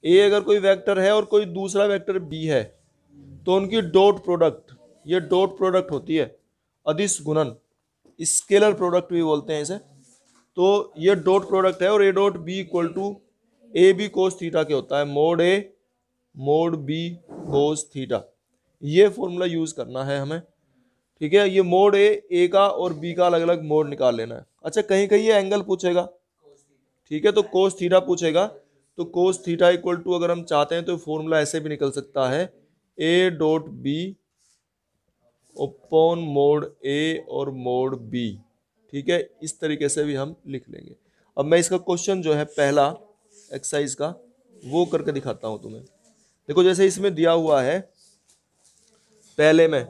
ए अगर कोई वेक्टर है और कोई दूसरा वेक्टर बी है तो उनकी डॉट प्रोडक्ट, ये डॉट प्रोडक्ट होती है अदिश गुणन, स्केलर प्रोडक्ट भी बोलते हैं इसे। तो ये डॉट प्रोडक्ट है और a dot b equal to a b cos theta के होता है, mod a mod b cos theta. ये फॉर्मूला यूज करना है हमें, ठीक है। ये मोड ए का और बी का अलग अलग मोड निकाल लेना है। अच्छा कहीं कहीं ये एंगल पूछेगा, ठीक है, तो कोस थीटा पूछेगा। तो कोस थीटा इक्वल टू अगर हम चाहते हैं तो फॉर्मूला ऐसे भी निकल सकता है, a dot b upon mod a और मोड बी, ठीक है। इस तरीके से भी हम लिख लेंगे। अब मैं इसका क्वेश्चन जो है पहला एक्सरसाइज का वो करके दिखाता हूं तुम्हें। देखो जैसे इसमें दिया हुआ है पहले में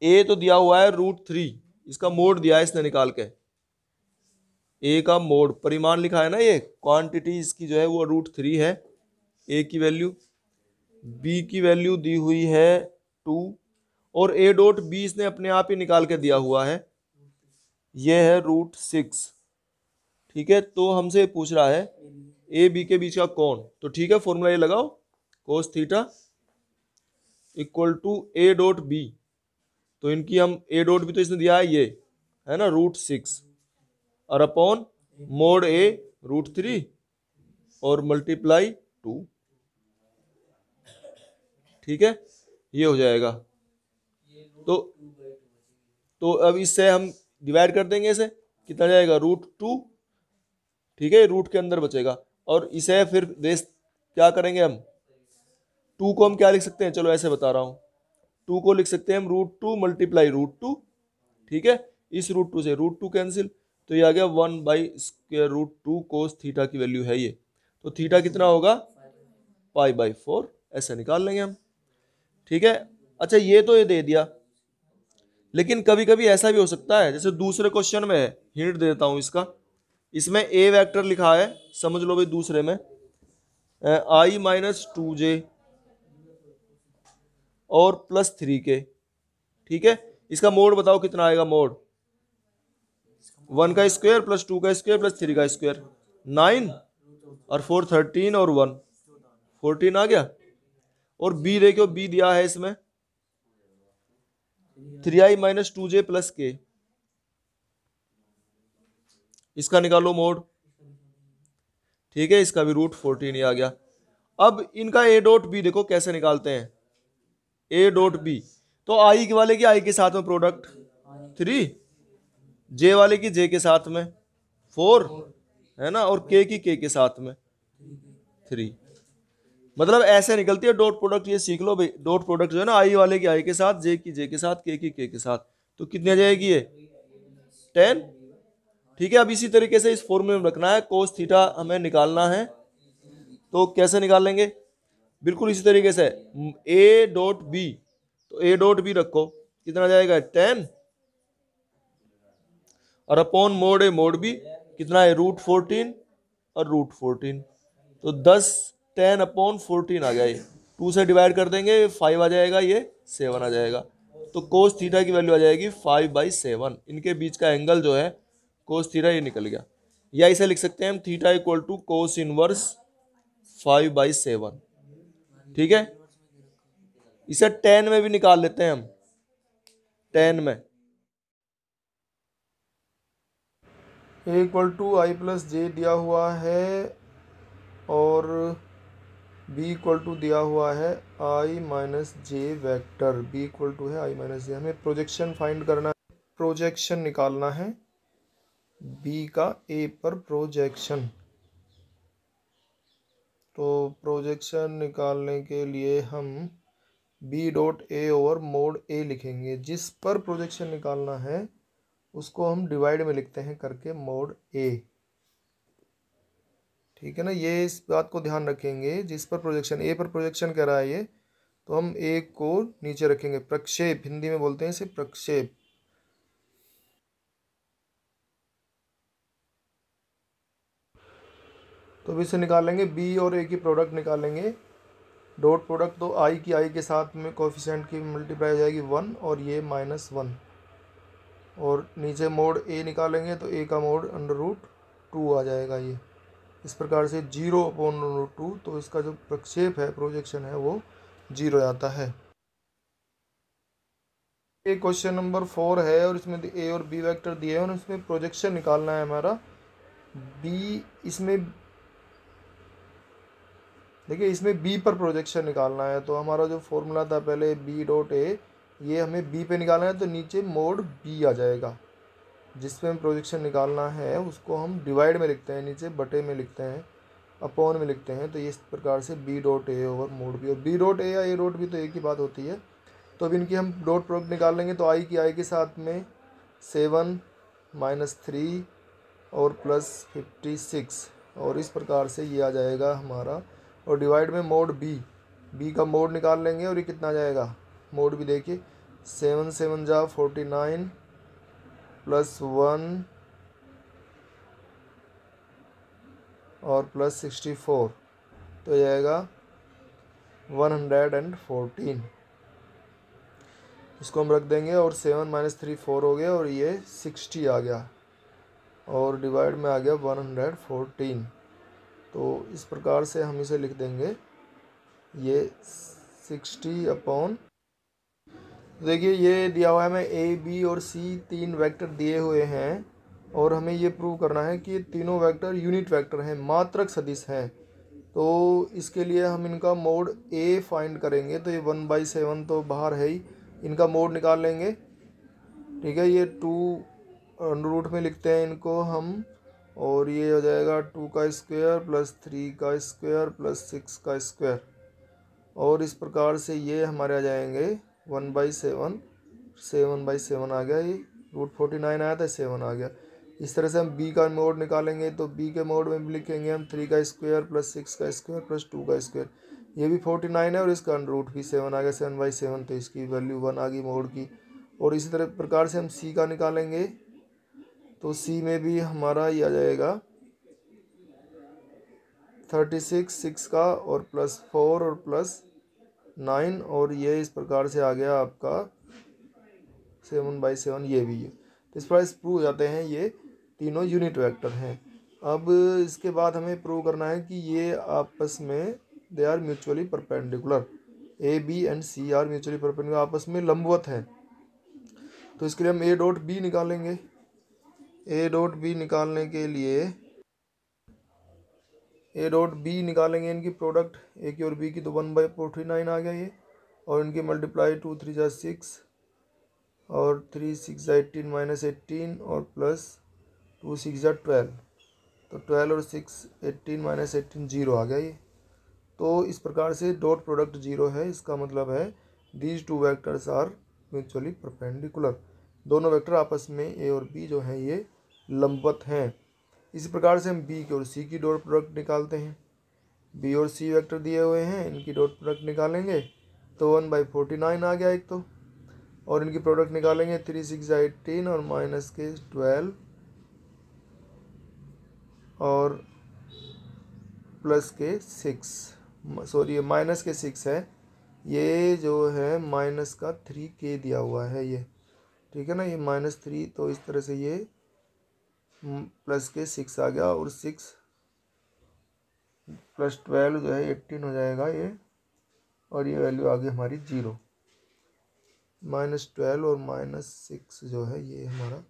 ए तो दिया हुआ है √3, इसका मोड दिया है इसने निकाल के, ए का मोड परिमाण लिखा है ना, ये क्वांटिटी इसकी जो है वो √3 है, ए की वैल्यू, बी की वैल्यू दी हुई है 2 और ए डॉट बी इसने अपने आप ही निकाल के दिया हुआ है, ये है √6, ठीक है। तो हमसे पूछ रहा है ए बी के बीच का कोण, तो ठीक है फॉर्मूला ये लगाओ, cos theta equal to a dot b, तो इनकी हम ए डॉट बी तो इसने दिया है ये है ना √6 और अपॉन मोड ए √3 और मल्टीप्लाई 2, ठीक है, ये हो जाएगा। तो अब इससे हम डिवाइड कर देंगे, इसे कितना जाएगा √2, ठीक है, रूट के अंदर बचेगा। और इसे फिर रेस क्या करेंगे हम, 2 को हम क्या लिख सकते हैं, चलो ऐसे बता रहा हूं, 2 को लिख सकते हैं हम √2 मल्टीप्लाई √2, ठीक है। इस √2 से √2 कैंसिल, तो ये आ गया 1/√2 कोस थीटा की वैल्यू है ये, तो थीटा कितना होगा π/4, ऐसे निकाल लेंगे हम, ठीक है। अच्छा ये तो ये दे दिया, लेकिन कभी कभी ऐसा भी हो सकता है, जैसे दूसरे क्वेश्चन में है, हिंट देता हूं इसका, इसमें ए वेक्टर लिखा है, समझ लो भाई दूसरे में i-2j और +3k, ठीक है। इसका मोड बताओ कितना आएगा, मोड 1 का स्क्वायर प्लस 2 का स्क्वायर प्लस 3 का स्क्वायर 9 और 4 13 और 1 14 आ गया। और बी देखो, बी दिया है इसमें 3i-2j + k, इसका निकालो मोड, ठीक है, इसका भी √14 ही आ गया। अब इनका ए डॉट बी देखो कैसे निकालते हैं, ए डॉट बी, तो आई वाले की आई के साथ में प्रोडक्ट 3, जे वाले की जे के साथ में 4 है ना, और के की के साथ में 3, मतलब ऐसे निकलती है डॉट प्रोडक्ट। ये सीख लो भाई, डॉट प्रोडक्ट जो है ना, आई वाले की आई के साथ, जे की जे के साथ, के की के साथ, तो कितनी आ जाएगी ये 10, ठीक है। अब इसी तरीके से इस फॉर्मूले में रखना है, कोस थीटा हमें निकालना है, तो कैसे निकाल लेंगे, बिल्कुल इसी तरीके से, ए डॉट बी, तो ए डॉट बी रखो, कितना जाएगा 10 और upon mod a mod B कितना है √14 और √14, तो 10 10 अपॉन 14 आ गया, ये 2 से डिवाइड कर देंगे 5 आ जाएगा, ये 7 आ जाएगा, तो कोस थीटा की वैल्यू आ जाएगी 5/7। इनके बीच का एंगल जो है कोस थीटा ये निकल गया, या इसे लिख सकते हैं हम theta equal to cos inverse 5/7, ठीक है। इसे 10 में भी निकाल लेते हैं हम, 10 में ए इक्वल टू आई प्लस जे दिया हुआ है और बी इक्वल टू दिया हुआ है i minus j vector, b equal to है आई माइनस जे। हमें प्रोजेक्शन फाइंड करना है, प्रोजेक्शन निकालना है बी का ए पर प्रोजेक्शन। तो प्रोजेक्शन निकालने के लिए हम b dot a over mod a लिखेंगे, जिस पर प्रोजेक्शन निकालना है उसको हम डिवाइड में लिखते हैं करके मोड ए, ठीक है ना। ये इस बात को ध्यान रखेंगे, जिस पर प्रोजेक्शन, ए पर प्रोजेक्शन कह रहा है ये, तो हम ए को नीचे रखेंगे, प्रक्षेप हिंदी में बोलते हैं इसे, प्रक्षेप। तो अब इसे निकालेंगे, बी और ए की प्रोडक्ट निकालेंगे, डॉट प्रोडक्ट, तो आई की आई के साथ में कोफिशिएंट की मल्टीप्लाई हो जाएगी 1 और ये -1, और नीचे मोड ए निकालेंगे तो ए का मोड √2 आ जाएगा ये, इस प्रकार से 0/√2, तो इसका जो प्रक्षेप है, प्रोजेक्शन है, वो 0 आता है। ये क्वेश्चन नंबर 4 है और इसमें ए और बी वेक्टर दिए हैं और इसमें प्रोजेक्शन निकालना है हमारा बी। इसमें देखिए, इसमें बी पर प्रोजेक्शन निकालना है, तो हमारा जो फॉर्मूला था पहले बी डॉट ए, ये हमें बी पे निकालना है, तो नीचे मोड बी आ जाएगा। जिसपे हम प्रोजेक्शन निकालना है उसको हम डिवाइड में लिखते हैं, नीचे बटे में लिखते हैं, अपॉन में लिखते हैं। तो इस प्रकार से b dot a over mod b, और बी डॉट ए या ए डॉट बी तो एक ही बात होती है। तो अब इनकी हम डॉट प्रोडक्ट निकाल लेंगे, तो आई के साथ में 7 - 3 और +56, और इस प्रकार से ये आ जाएगा हमारा। और डिवाइड में मोड बी का मोड निकाल लेंगे, और ये कितना आ जाएगा मोड बी, देखिए 7 7 जा 49 +1 और +64, तो जाएगा 114। इसको हम रख देंगे, और 7 - 3 4 हो गया, और ये 60 आ गया, और डिवाइड में आ गया 114। तो इस प्रकार से हम इसे लिख देंगे, ये 60/। देखिए, ये दिया हुआ है हमें ए बी और सी 3 वेक्टर दिए हुए हैं, और हमें ये प्रूव करना है कि ये तीनों वेक्टर यूनिट वेक्टर हैं, मात्रक सदिश हैं। तो इसके लिए हम इनका मोड ए फाइंड करेंगे, तो ये 1/7 तो बाहर है ही, इनका मोड निकाल लेंगे। ठीक है, ये 2 रूट में लिखते हैं इनको हम, और ये हो जाएगा 2 का स्क्वायर +3 का स्क्वायर +6 का स्क्वायर, और इस प्रकार से ये हमारे आ जाएंगे 1/7, 7/7 आ गया, ये √49 आया था, 7 आ गया। इस तरह से हम बी का मोड निकालेंगे, तो बी के मोड में भी लिखेंगे हम 3 का स्क्वायर +6 का स्क्वायर +2 का स्क्वायर, ये भी 49 है, और इसका रूट भी 7 आ गया, 7/7, तो इसकी वैल्यू 1 आ गई मोड की। और इसी तरह प्रकार से हम सी का निकालेंगे, तो सी में भी हमारा ये आ जाएगा 36 6 का, और +4 और +9, और ये इस प्रकार से आ गया आपका 7/7, ये भी है। तो इस प्रकार से प्रूव हो जाते हैं ये तीनों यूनिट वेक्टर हैं। अब इसके बाद हमें प्रूव करना है कि ये आपस में they are mutually perpendicular, a b and c are mutually perpendicular, आपस में लंबवत हैं। तो इसके लिए हम ए डॉट बी निकालेंगे। ए डॉट बी निकालने के लिए ए डॉट बी निकालेंगे, इनकी प्रोडक्ट ए की और बी की, तो 1/49 आ गया ये, और इनकी मल्टीप्लाई 2 3 जा 6 और 3 6 जा 18 -18 और +2 6 जा 12, तो 12 और 6 18 -18 0 आ गया ये। तो इस प्रकार से डॉट प्रोडक्ट 0 है, इसका मतलब है these two vectors are mutually perpendicular, दोनों वेक्टर आपस में ए और बी जो हैं ये लंबवत हैं। इसी प्रकार से हम बी की और सी की डॉट प्रोडक्ट निकालते हैं। बी और सी वेक्टर दिए हुए हैं, इनकी डॉट प्रोडक्ट निकालेंगे, तो 1/49 आ गया एक तो, और इनकी प्रोडक्ट निकालेंगे 3 6 18 और -12 और +6, सॉरी ये -6 है, ये जो है -3k दिया हुआ है ये, ठीक है ना, ये -3, तो इस तरह से ये +6 आ गया, और 6 + 12 जो है 18 हो जाएगा ये, और ये वैल्यू आ गई हमारी 0। -12 और -6 जो है ये हमारा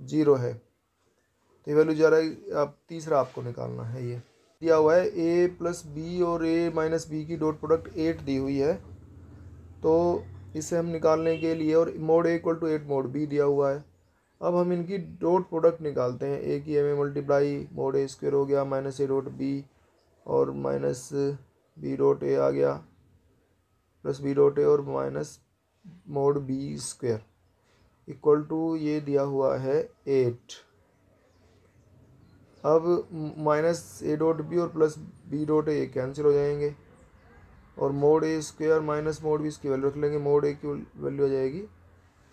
0 है, तो ये वैल्यू जा रहा है। आप तीसरा आपको निकालना है, ये दिया हुआ है a + b और a - b की डॉट प्रोडक्ट 8 दी हुई है, तो इसे हम निकालने के लिए, और मोड a = 8 मोड b दिया हुआ है। अब हम इनकी डॉट प्रोडक्ट निकालते हैं, a की a में मल्टीप्लाई मोड a स्क्वायर हो गया -a डॉट b, और -b डॉट a आ गया +b डॉट a, और mod b square equal to ये दिया हुआ है 8। अब -a डॉट b और +b डॉट a कैंसिल हो जाएंगे, और mod a square minus mod b इसकी वैल्यू रख लेंगे, मोड a की वैल्यू आ जाएगी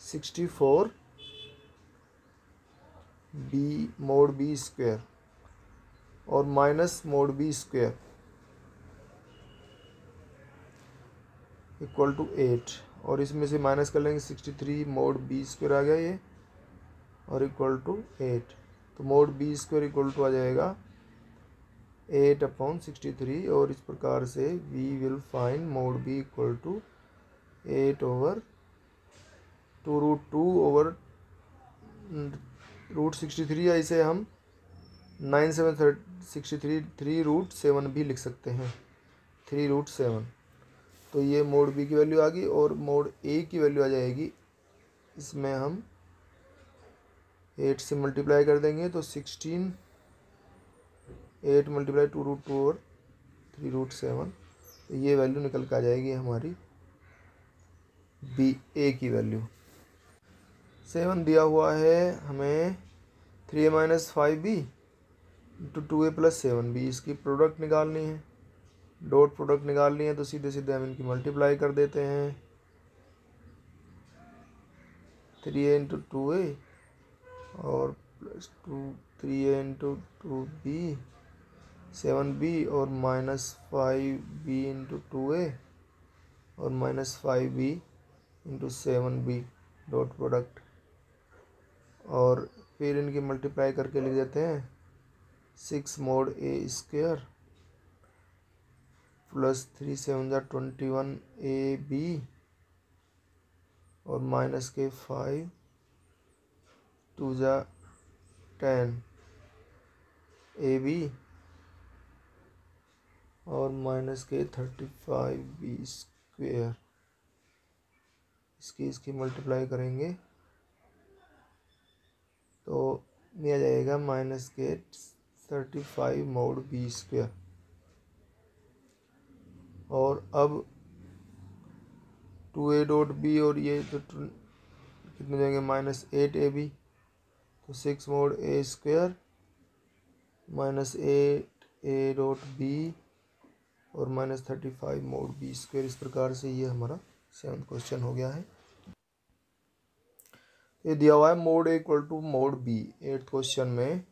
64 b मोड b स्क्वायर, और minus mod b square equal to 8, और इसमें से माइनस कर लेंगे 63 मोड b स्क्वायर आ गया ये, और इक्वल टू 8, तो mod b square equal to आ जाएगा 8/63 और इस प्रकार से we will find mod b equal to 8/2√2/√63 या इसे हम 9/763 3√7 भी लिख सकते हैं, 3√7। तो ये मोड बी की वैल्यू आ गई और मोड ए की वैल्यू आ जाएगी, इसमें हम 8 से मल्टीप्लाई कर देंगे तो 16, 8 × 2√2 और 3√7, तो ये वैल्यू निकल के आ जाएगी हमारी बी ए की वैल्यू। 7 दिया हुआ है हमें 3a - 5b × 2a + 7b, इसकी प्रोडक्ट निकालनी है, डॉट प्रोडक्ट निकालनी है, तो सीधे सीधे हम इनकी मल्टीप्लाई कर देते हैं। 3a × 2a और +3a × 2b 7b और -5b × 2a और -5b × 7b डॉट प्रोडक्ट, और फिर इनकी मल्टीप्लाई करके लिख देते हैं 6 mod a² + 3 × 7 = 21ab और -5 2 × 10ab और -35b²। इसकी मल्टीप्लाई करेंगे तो ये आ जाएगा -35 mod b²। और अब 2a.b और ये तो कितने जाएंगे -8ab, तो 6 mod a² -8a.b और -35 mod b²। इस प्रकार से ये हमारा 7th क्वेश्चन हो गया है। ये दिया हुआ है mod a equal to mod b. 8th question में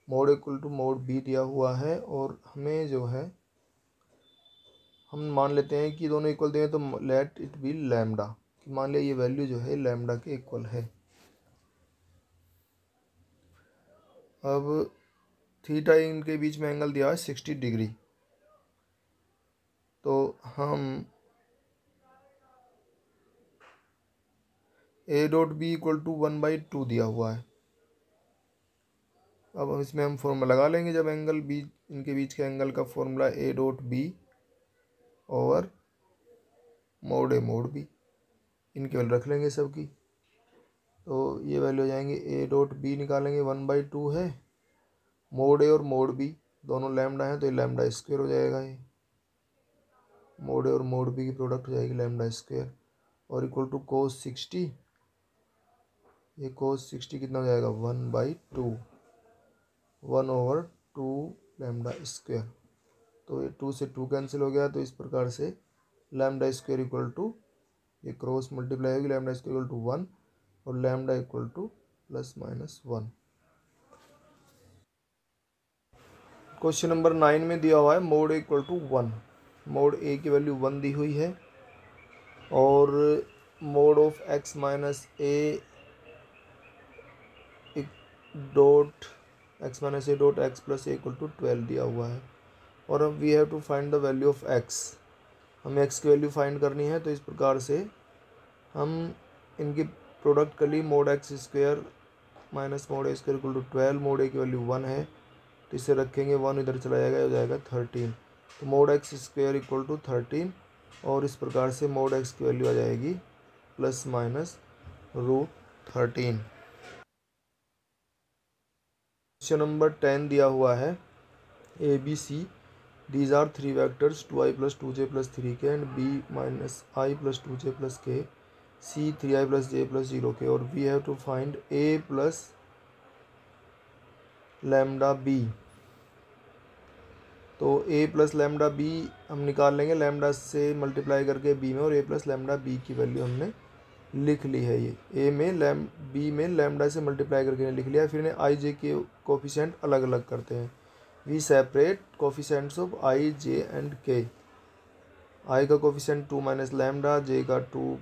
mod equal to mod b दिया हुआ है और हमें जो है हम मान लेते हैं कि दोनों इक्वल दिए तो लेट इट बी लैम्डा, कि मान लिया ये वैल्यू जो है लैम्डा के इक्वल है। अब थीटा इनके बीच में एंगल दिया है 60 डिग्री, तो हम a.b = 1/2 दिया हुआ है। अब इसमें हम फॉर्मूला लगा लेंगे, जब एंगल बी इनके बीच के एंगल का formula a.b over mod a mod B, इनकी वैल्यू रख लेंगे सबकी, तो ये वैल्यू हो जाएंगे a.b निकालेंगे 1/2 है, मोड ए और मोड बी दोनों लैम्डा है तो ये λ² हो जाएगा, ये मोड ए और मोड बी की प्रोडक्ट हो जाएगी λ² और इक्वल टू cos 60, ये cos 60 कितना हो जाएगा 1/2, 1/2 λ², तो ये 2 से 2 कैंसिल हो गया, तो इस प्रकार से λ² इक्वल टू ये क्रॉस मल्टीप्लाई होगी, λ² इक्वल टू 1 और λ इक्वल टू ±1। क्वेश्चन नंबर 9 में दिया हुआ है mod a equal to 1, mod a की वैल्यू 1 दी हुई है और mod of x - a dot x - a dot x + a equal to 12 दिया हुआ है। और अब we have to find the value of x, हमें x की वैल्यू फाइंड करनी है, तो इस प्रकार से हम इनकी प्रोडक्ट कर ली, mod x² - mod a² equal to 12, mod a की वैल्यू 1 है तो इसे रखेंगे, 1 इधर चला जाएगा, हो जाएगा 13, तो mod x² इक्वल टू 13 और इस प्रकार से mod x की वैल्यू आ जाएगी ±√13। क्वेश्चन नंबर 10 दिया हुआ है a b c, these are 3 vectors 2i + 2j + 3k and b - i + 2j + k, c 3i + j + 0k, और we have to find a + λb। तो a + λb हम निकाल लेंगे, लैम्डा से मल्टीप्लाई करके b में, और a + λb की वैल्यू हमने लिख ली है, ये a में b में लैम्डा से मल्टीप्लाई करके लिख लिया है। फिर इन्हें i j के कोफिशेंट अलग अलग करते हैं, we separate coefficients of i j and k, i का कोफिशेंट 2 - λ, j का 2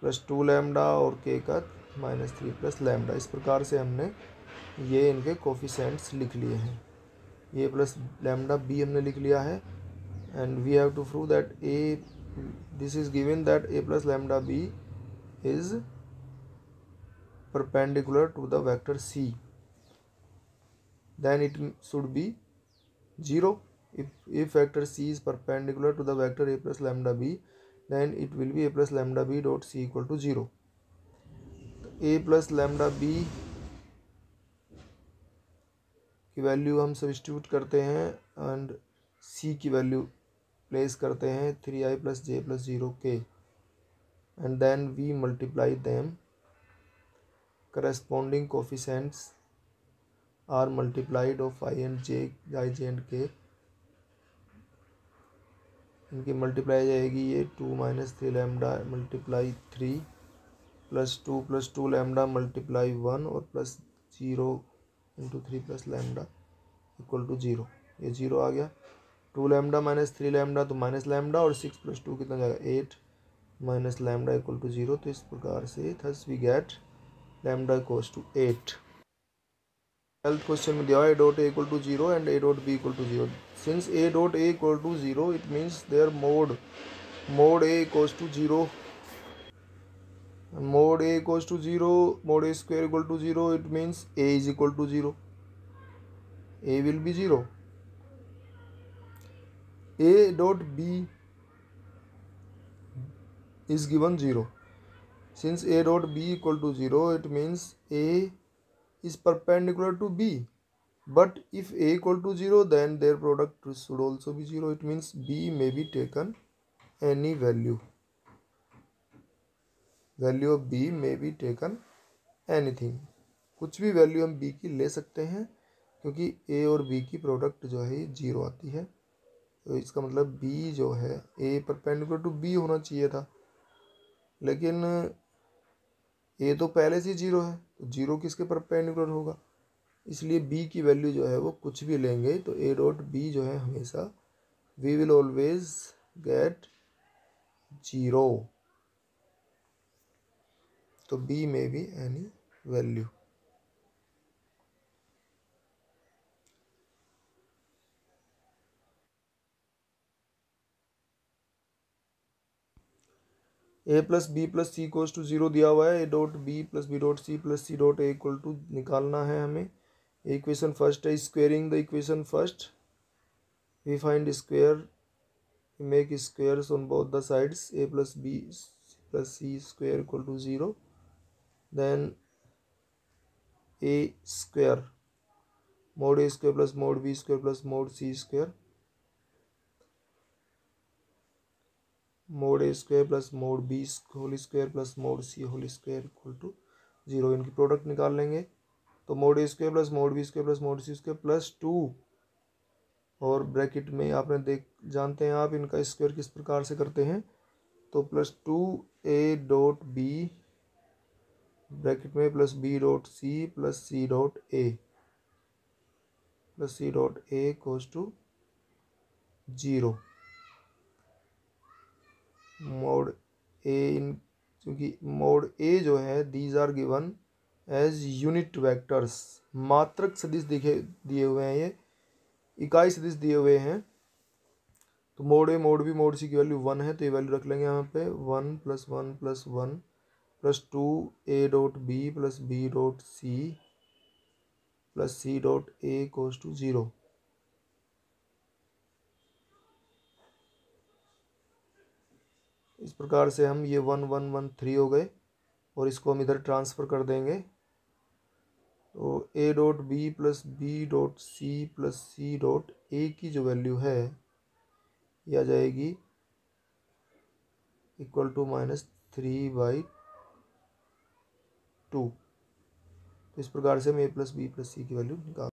+ 2 λ और k का -3 + λ। इस प्रकार से हमने ये इनके कोफिशेंट्स लिख लिए हैं। ए प्लस लैम्डा बी हमने लिख लिया है, and we have to prove that a, this is given that a plus lambda b is perpendicular to the vector c, then it should be 0. If vector c is perpendicular to the vector a plus lambda b, then it will be a plus lambda b dot c equal to 0. a plus lambda b की value हम substitute करते हैं and c की value place करते हैं 3i plus j plus 0k, and then we multiply them. Corresponding coefficients are multiplied of I and j, I, j and k. इनकी multiply जाएगी ये 2 minus 3 lambda multiply 3 plus 2 lambda multiply 1 और plus 0 into 3 plus lambda equal to 0. ये 0 आ गया. 2 lambda minus 3 lambda तो minus lambda, और 6 plus 2 कितना जाएगा 8 माइनस लैम्डा इक्वल टू 0. तो इस प्रकार से thus we get lambda equals to 8. Health question में दिया है a dot a equal to 0 and a dot b equal to 0. Since a dot a equal to 0, it means their mode a equals to 0. Mode a equals to 0, mode a square equal to 0, it means a is equal to 0. A will be 0. A dot b is given 0. Since a dot b equal to 0, it means a is perpendicular to b, but if a equal to 0, then their product should also be 0. It means b may be taken any value. Value of b may be taken anything. कुछ भी value हम b की ले सकते हैं, क्योंकि a और b की प्रोडक्ट जो है 0 आती है. तो इसका मतलब b जो है a परपेंडिकुलर टू b होना चाहिए था, लेकिन a तो पहले से 0 है, तो 0 किसके परपेंडिकुलर होगा, इसलिए b की वैल्यू जो है वो कुछ भी लेंगे तो a डॉट b जो है हमेशा वी विल ऑलवेज गेट 0. तो b में भी any value. a plus b plus c equals to 0 दिया हुआ है. a dot b plus b dot c plus c dot a equal to निकालना है हमें. इक्वेशन फर्स्ट है, squaring the equation first. We find square, make squares on both the sides. a plus b plus c square equal to 0. Then a square mod a square plus mod b square plus mod c square, mod a square plus mod b whole square plus mod c whole square equal to 0. इनकी product निकाल लेंगे. तो mod a square plus mod b square plus mod c square plus 2, और bracket में आपने जानते हैं आप इनका स्क्वायर किस प्रकार से करते हैं. तो plus 2a dot b bracket में plus b dot c plus c dot a plus c dot a equals to 0. Mod a इन, क्योंकि मोड a जो है these are given as unit vectors. मात्रक सदिश दिए हुए हैं, ये इकाई सदिश दिए हुए हैं. तो mode a mod B mode सी की वैल्यू 1 है, तो ये वैल्यू रख लेंगे यहाँ पे 1 plus 1 plus 1 plus 2 a dot b plus b dot c plus c dot a equals to 0. इस प्रकार से हम ये 1 1 1 3 हो गए, और इसको हम इधर ट्रांसफ़र कर देंगे. तो a dot b plus b dot c plus c dot a की जो वैल्यू है ये आ जाएगी इक्वल टू -3/2. तो इस प्रकार से हम a प्लस बी प्लस सी की वैल्यू निकाल